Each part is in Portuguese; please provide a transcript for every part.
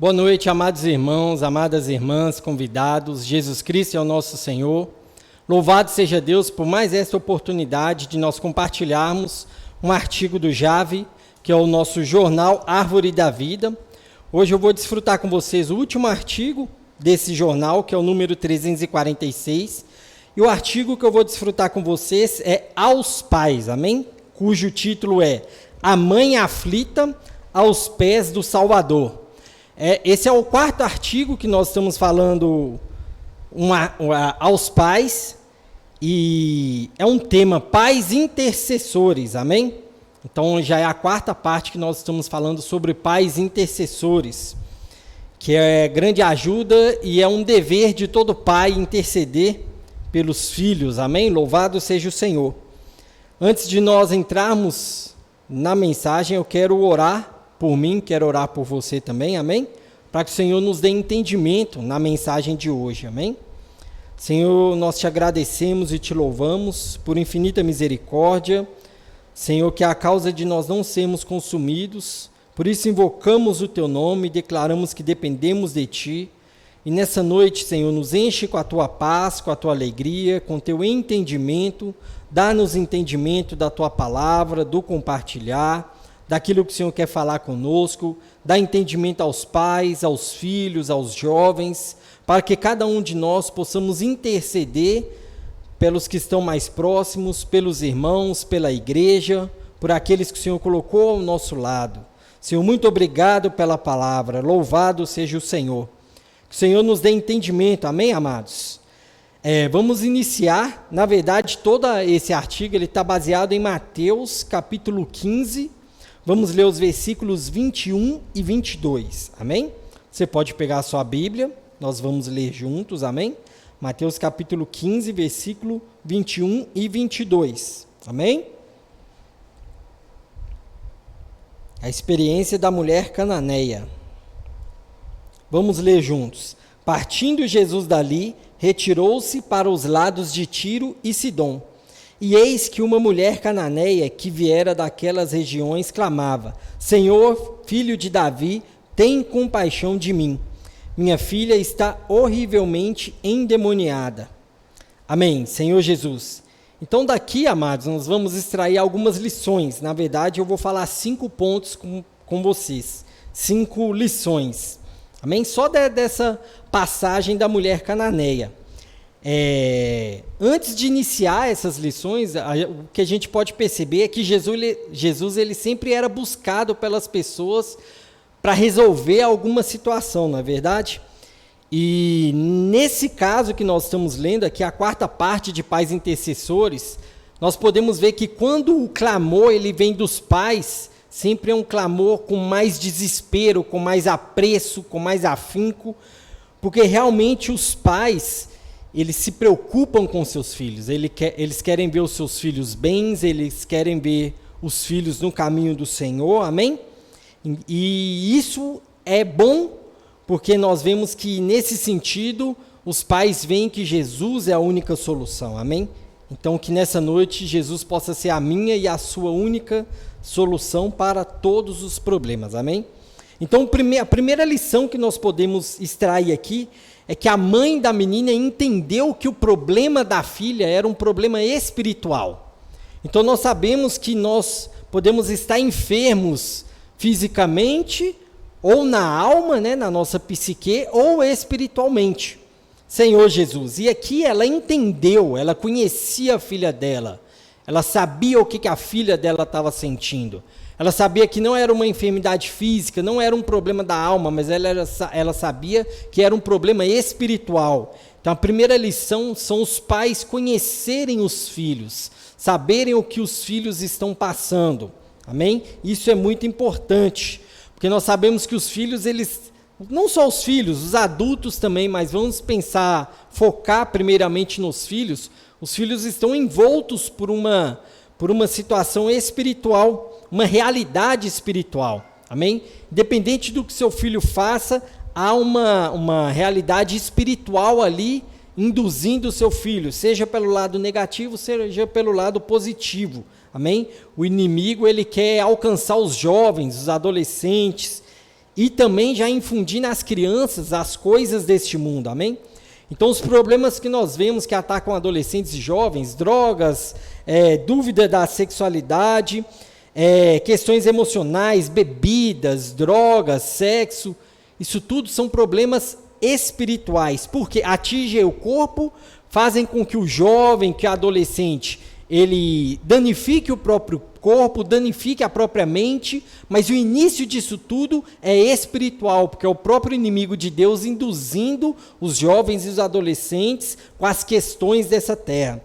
Boa noite, amados irmãos, amadas irmãs, convidados. Jesus Cristo é o nosso Senhor. Louvado seja Deus por mais esta oportunidade de nós compartilharmos um artigo do JAV, que é o nosso jornal Árvore da Vida. Hoje eu vou desfrutar com vocês o último artigo desse jornal, que é o número 346. E o artigo que eu vou desfrutar com vocês é Aos Pais, amém? Cujo título é A Mãe Aflita aos Pés do Salvador. Esse é o quarto artigo que nós estamos falando aos pais, e é um tema, pais intercessores, amém? Então já é a quarta parte que nós estamos falando sobre pais intercessores, que é grande ajuda e é um dever de todo pai interceder pelos filhos, amém? Louvado seja o Senhor. Antes de nós entrarmos na mensagem, eu quero orar por mim, quero orar por você também, amém? Para que o Senhor nos dê entendimento na mensagem de hoje, amém? Senhor, nós te agradecemos e te louvamos por infinita misericórdia. Senhor, que é a causa de nós não sermos consumidos, por isso invocamos o teu nome e declaramos que dependemos de ti. E nessa noite, Senhor, nos enche com a tua paz, com a tua alegria, com o teu entendimento, dá-nos entendimento da tua palavra, do compartilhar, daquilo que o Senhor quer falar conosco, dá entendimento aos pais, aos filhos, aos jovens, para que cada um de nós possamos interceder pelos que estão mais próximos, pelos irmãos, pela igreja, por aqueles que o Senhor colocou ao nosso lado. Senhor, muito obrigado pela palavra, louvado seja o Senhor. Que o Senhor nos dê entendimento, amém, amados? Vamos iniciar, na verdade, todo esse artigo está baseado em Mateus, capítulo 15, vamos ler os versículos 21 e 22, amém? Você pode pegar a sua Bíblia, nós vamos ler juntos, amém? Mateus capítulo 15, versículo 21 e 22, amém? A experiência da mulher cananeia. Vamos ler juntos. Partindo Jesus dali, retirou-se para os lados de Tiro e Sidom. E eis que uma mulher cananeia que viera daquelas regiões clamava: Senhor, filho de Davi, tem compaixão de mim. Minha filha está horrivelmente endemoniada. Amém, Senhor Jesus. Então daqui, amados, nós vamos extrair algumas lições. Na verdade, eu vou falar 5 pontos com vocês. 5 lições. Amém? Só dessa passagem da mulher cananeia. Antes de iniciar essas lições, o que a gente pode perceber é que Jesus ele sempre era buscado pelas pessoas para resolver alguma situação, não é verdade? E nesse caso que nós estamos lendo aqui, a quarta parte de pais intercessores, nós podemos ver que quando o clamor ele vem dos pais, sempre é um clamor com mais desespero, com mais apreço, com mais afinco, porque realmente os pais, eles se preocupam com seus filhos, eles querem ver os seus filhos bens, eles querem ver os filhos no caminho do Senhor, amém? E isso é bom, porque nós vemos que nesse sentido, os pais veem que Jesus é a única solução, amém? Então que nessa noite Jesus possa ser a minha e a sua única solução para todos os problemas, amém? Então a primeira lição que nós podemos extrair aqui é que a mãe da menina entendeu que o problema da filha era um problema espiritual. Então nós sabemos que nós podemos estar enfermos fisicamente, ou na alma, né, na nossa psique, ou espiritualmente. Senhor Jesus. E aqui ela entendeu, ela conhecia a filha dela, ela sabia o que a filha dela estava sentindo. Ela sabia que não era uma enfermidade física, não era um problema da alma, mas ela sabia que era um problema espiritual. Então a primeira lição são os pais conhecerem os filhos, saberem o que os filhos estão passando. Amém? Isso é muito importante, porque nós sabemos que os filhos, não só os filhos, os adultos também, mas vamos focar primeiramente nos filhos. Os filhos estão envoltos por uma situação espiritual, uma realidade espiritual, amém? Independente do que seu filho faça, há uma realidade espiritual ali, induzindo o seu filho, seja pelo lado negativo, seja pelo lado positivo, amém? O inimigo, ele quer alcançar os jovens, os adolescentes, e também já infundir nas crianças as coisas deste mundo, amém? Então, os problemas que nós vemos que atacam adolescentes e jovens, drogas, dúvida da sexualidade, questões emocionais, bebidas, drogas, sexo, isso tudo são problemas espirituais, porque atingem o corpo, fazem com que o jovem, que o adolescente, ele danifique o próprio corpo, danifique a própria mente, mas o início disso tudo é espiritual, porque é o próprio inimigo de Deus induzindo os jovens e os adolescentes com as questões dessa terra.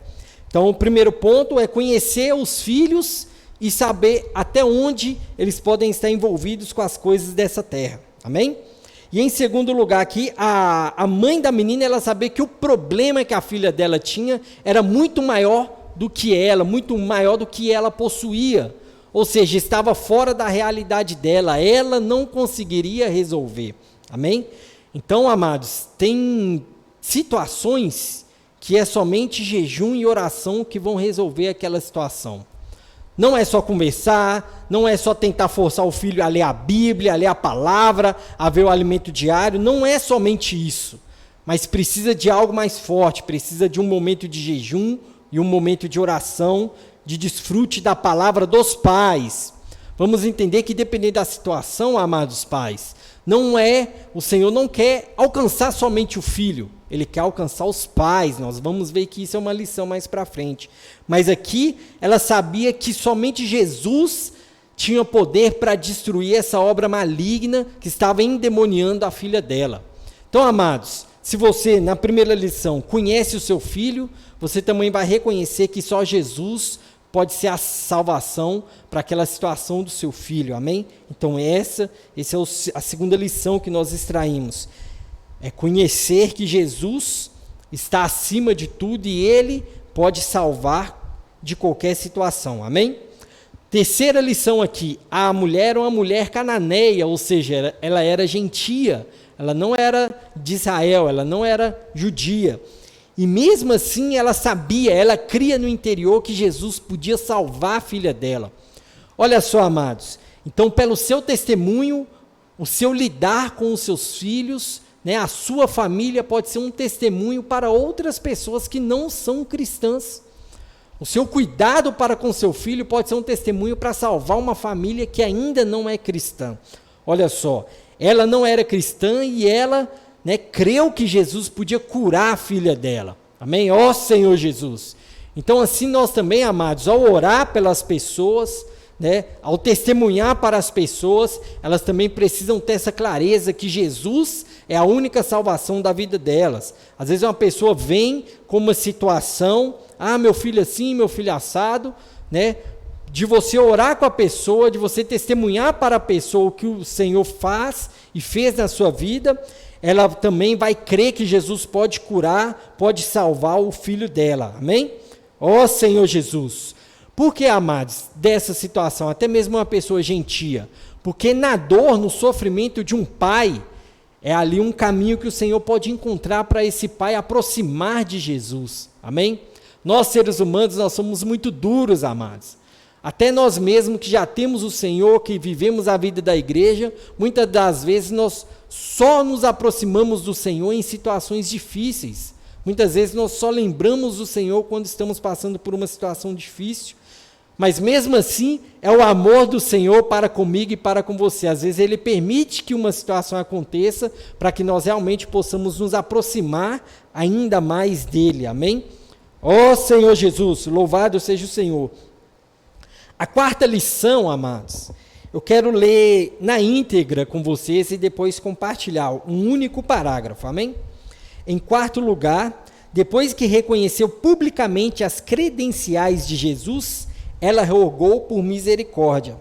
Então, o primeiro ponto é conhecer os filhos e saber até onde eles podem estar envolvidos com as coisas dessa terra. Amém? E em segundo lugar aqui, a mãe da menina, ela sabia que o problema que a filha dela tinha era muito maior do que ela, muito maior do que ela possuía. Ou seja, estava fora da realidade dela, ela não conseguiria resolver. Amém? Então, amados, tem situações que é somente jejum e oração que vão resolver aquela situação. Não é só conversar, não é só tentar forçar o filho a ler a Bíblia, a ler a palavra, a ver o alimento diário, não é somente isso. Mas precisa de algo mais forte, precisa de um momento de jejum e um momento de oração, de desfrute da palavra dos pais. Vamos entender que dependendo da situação, amados pais, o Senhor não quer alcançar somente o filho, Ele quer alcançar os pais. Nós vamos ver que isso é uma lição mais para frente. Mas aqui, ela sabia que somente Jesus tinha poder para destruir essa obra maligna que estava endemoniando a filha dela. Então, amados, se você, na primeira lição, conhece o seu filho, você também vai reconhecer que só Jesus pode ser a salvação para aquela situação do seu filho, amém? Então essa é a segunda lição que nós extraímos, é conhecer que Jesus está acima de tudo e Ele pode salvar de qualquer situação, amém? Terceira lição aqui, a mulher era uma mulher cananeia, ou seja, ela era gentia, ela não era de Israel, ela não era judia. E mesmo assim ela sabia, ela cria no interior que Jesus podia salvar a filha dela. Olha só, amados, então pelo seu testemunho, o seu lidar com os seus filhos, né, a sua família pode ser um testemunho para outras pessoas que não são cristãs. O seu cuidado para com seu filho pode ser um testemunho para salvar uma família que ainda não é cristã. Olha só, ela não era cristã e ela creu que Jesus podia curar a filha dela. Amém? Ó Senhor Jesus. Então assim nós também, amados, ao orar pelas pessoas, ao testemunhar para as pessoas, elas também precisam ter essa clareza que Jesus é a única salvação da vida delas. Às vezes uma pessoa vem com uma situação, meu filho assim, meu filho assado, de você orar com a pessoa, de você testemunhar para a pessoa o que o Senhor faz e fez na sua vida, ela também vai crer que Jesus pode curar, pode salvar o filho dela, amém? Ó Senhor Jesus, por que, amados, dessa situação, até mesmo uma pessoa gentia? Porque na dor, no sofrimento de um pai, é ali um caminho que o Senhor pode encontrar para esse pai aproximar de Jesus, amém? Nós seres humanos, nós somos muito duros, amados. Até nós mesmos que já temos o Senhor, que vivemos a vida da igreja, muitas das vezes nós só nos aproximamos do Senhor em situações difíceis. Muitas vezes nós só lembramos do Senhor quando estamos passando por uma situação difícil. Mas mesmo assim, é o amor do Senhor para comigo e para com você. Às vezes Ele permite que uma situação aconteça para que nós realmente possamos nos aproximar ainda mais dEle. Amém? Ó Senhor Jesus, louvado seja o Senhor. A quarta lição, amados, eu quero ler na íntegra com vocês e depois compartilhar um único parágrafo, amém? Em quarto lugar, depois que reconheceu publicamente as credenciais de Jesus, ela rogou por misericórdia.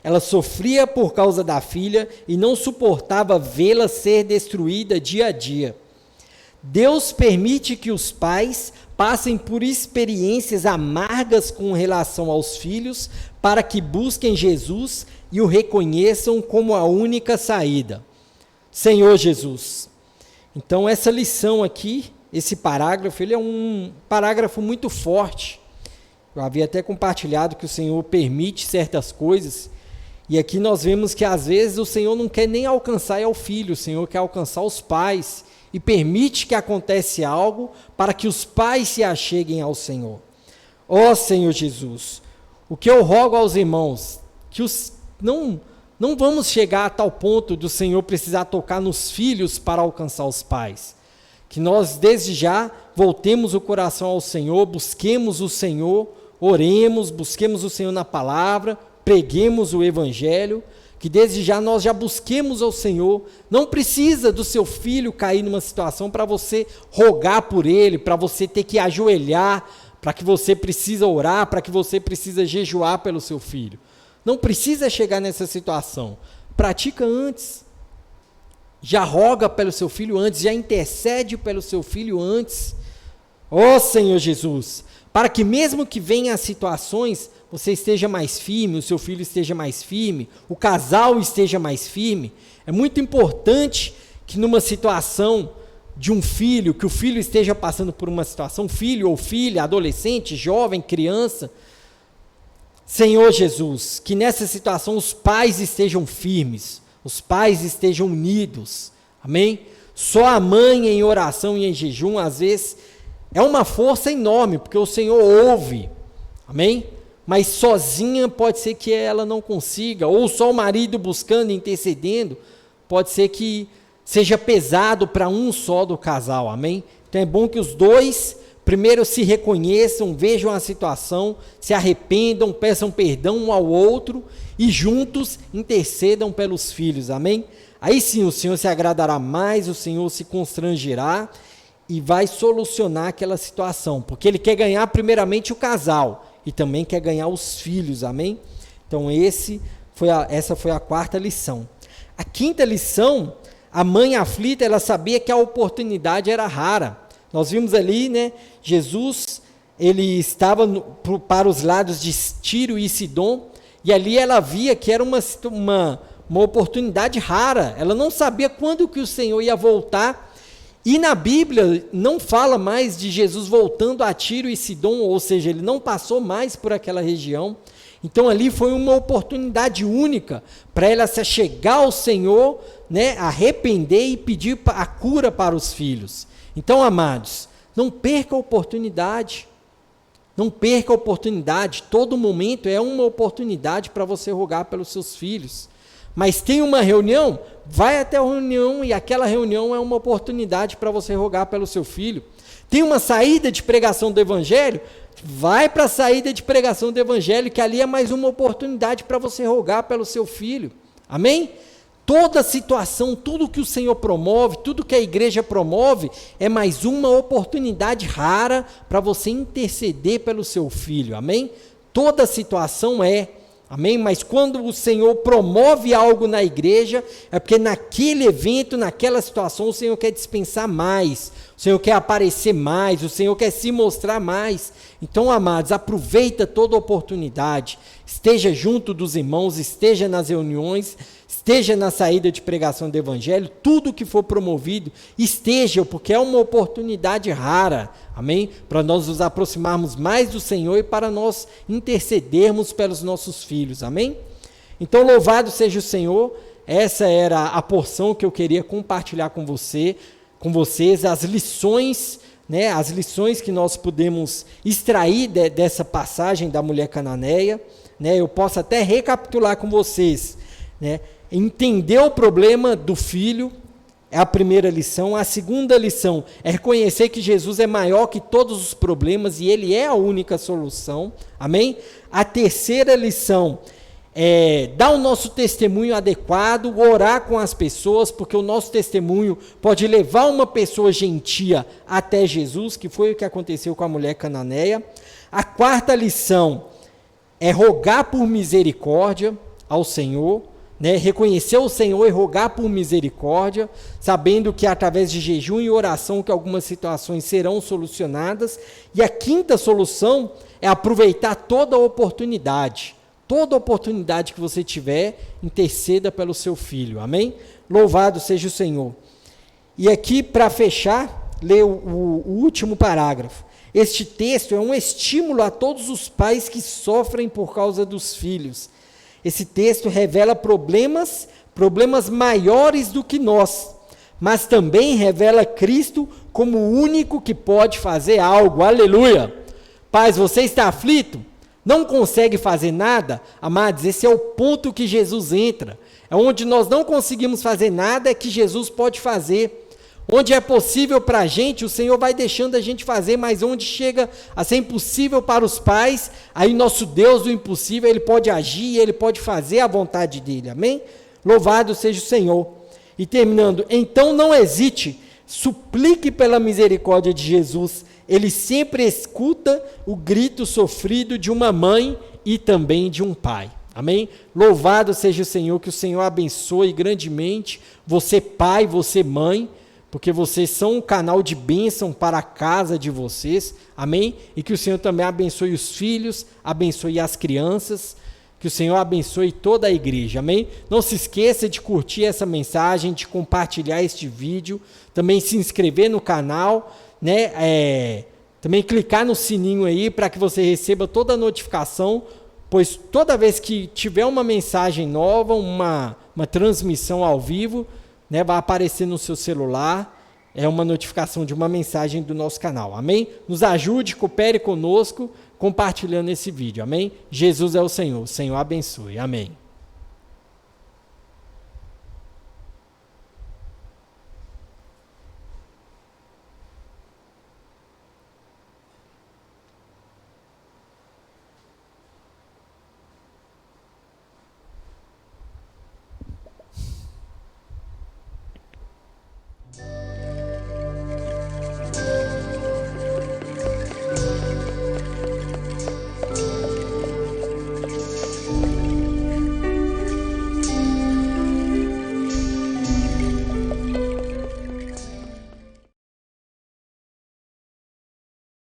Ela sofria por causa da filha e não suportava vê-la ser destruída dia a dia. Deus permite que os pais passem por experiências amargas com relação aos filhos para que busquem Jesus e o reconheçam como a única saída. Senhor Jesus. Então essa lição aqui, esse parágrafo, ele é um parágrafo muito forte. Eu havia até compartilhado que o Senhor permite certas coisas E aqui nós vemos que às vezes o Senhor não quer nem alcançar o filho, o Senhor quer alcançar os pais e permite que aconteça algo para que os pais se acheguem ao Senhor. Ó Senhor Jesus, o que eu rogo aos irmãos, que não vamos chegar a tal ponto do Senhor precisar tocar nos filhos para alcançar os pais. Que nós desde já voltemos o coração ao Senhor, busquemos o Senhor, oremos, busquemos o Senhor na palavra, preguemos o Evangelho, que desde já nós já busquemos ao Senhor. Não precisa do seu filho cair numa situação para você rogar por ele, para você ter que ajoelhar, para que você precisa orar, para que você precisa jejuar pelo seu filho. Não precisa chegar nessa situação. Pratica antes. Já roga pelo seu filho antes, já intercede pelo seu filho antes. Ó Senhor Jesus, para que mesmo que venham as situações, você esteja mais firme, o seu filho esteja mais firme, o casal esteja mais firme. É muito importante que numa situação de um filho, que o filho esteja passando por uma situação, filho ou filha, adolescente, jovem, criança, Senhor Jesus, que nessa situação os pais estejam firmes, os pais estejam unidos, amém? Só a mãe em oração e em jejum, às vezes, é uma força enorme, porque o Senhor ouve, amém? Mas sozinha pode ser que ela não consiga, ou só o marido buscando, intercedendo, pode ser que seja pesado para um só do casal, amém? Então é bom que os dois primeiro se reconheçam, vejam a situação, se arrependam, peçam perdão um ao outro e juntos intercedam pelos filhos, amém? Aí sim o Senhor se agradará mais, o Senhor se constrangerá e vai solucionar aquela situação, porque Ele quer ganhar primeiramente o casal e também quer ganhar os filhos, amém? Então essa foi a quarta lição. A quinta lição, a mãe aflita, ela sabia que a oportunidade era rara. Nós vimos ali, né, Jesus, ele estava para os lados de Tiro e Sidom, e ali ela via que era uma oportunidade rara. Ela não sabia quando que o Senhor ia voltar, e na Bíblia não fala mais de Jesus voltando a Tiro e Sidom, ou seja, ele não passou mais por aquela região. Então ali foi uma oportunidade única para ela se chegar ao Senhor, né, arrepender e pedir a cura para os filhos. Então, amados, não perca a oportunidade. Não perca a oportunidade. Todo momento é uma oportunidade para você rogar pelos seus filhos. Mas tem uma reunião, vai até a reunião e aquela reunião é uma oportunidade para você rogar pelo seu filho. Tem uma saída de pregação do Evangelho, vai para a saída de pregação do Evangelho, que ali é mais uma oportunidade para você rogar pelo seu filho. Amém? Toda situação, tudo que o Senhor promove, tudo que a igreja promove, é mais uma oportunidade rara para você interceder pelo seu filho, amém? Toda situação é, amém? Mas quando o Senhor promove algo na igreja, é porque naquele evento, naquela situação, o Senhor quer dispensar mais, o Senhor quer aparecer mais, o Senhor quer se mostrar mais. Então, amados, aproveita toda oportunidade, esteja junto dos irmãos, esteja nas reuniões, esteja na saída de pregação do Evangelho, tudo que for promovido, esteja, porque é uma oportunidade rara, amém? Para nós nos aproximarmos mais do Senhor e para nós intercedermos pelos nossos filhos, amém? Então, louvado seja o Senhor, essa era a porção que eu queria compartilhar com vocês, as lições, né, as lições que nós podemos extrair dessa passagem da mulher cananeia, né? Eu posso até recapitular com vocês, né? Entender o problema do filho é a primeira lição. A segunda lição é reconhecer que Jesus é maior que todos os problemas e Ele é a única solução, amém? A terceira lição é dar o nosso testemunho adequado, orar com as pessoas, porque o nosso testemunho pode levar uma pessoa gentia até Jesus, que foi o que aconteceu com a mulher cananeia. A quarta lição é rogar por misericórdia ao Senhor, né? Reconhecer o Senhor e rogar por misericórdia, sabendo que através de jejum e oração que algumas situações serão solucionadas. E a quinta solução é aproveitar toda a oportunidade. Toda oportunidade que você tiver, interceda pelo seu filho, amém? Louvado seja o Senhor. E aqui, para fechar, ler o último parágrafo. Este texto é um estímulo a todos os pais que sofrem por causa dos filhos. esse texto revela problemas maiores do que nós, mas também revela Cristo como o único que pode fazer algo. Aleluia! Pais, você está aflito? Não consegue fazer nada? Amados, esse é o ponto que Jesus entra. É onde nós não conseguimos fazer nada, é que Jesus pode fazer. Onde é possível para a gente, o Senhor vai deixando a gente fazer, mas onde chega a ser impossível para os pais, aí nosso Deus do impossível, Ele pode agir, Ele pode fazer a vontade dEle, amém? Louvado seja o Senhor. E terminando, então não hesite, suplique pela misericórdia de Jesus, Ele sempre escuta o grito sofrido de uma mãe e também de um pai. Amém? Louvado seja o Senhor, que o Senhor abençoe grandemente você pai, você mãe, porque vocês são um canal de bênção para a casa de vocês, amém? E que o Senhor também abençoe os filhos, abençoe as crianças, que o Senhor abençoe toda a igreja, amém? Não se esqueça de curtir essa mensagem, de compartilhar este vídeo, também se inscrever no canal, né? Também clicar no sininho aí para que você receba toda a notificação, pois toda vez que tiver uma mensagem nova, uma transmissão ao vivo, né, vai aparecer no seu celular, é uma notificação de uma mensagem do nosso canal, amém? Nos ajude, coopere conosco, compartilhando esse vídeo, amém? Jesus é o Senhor abençoe, amém.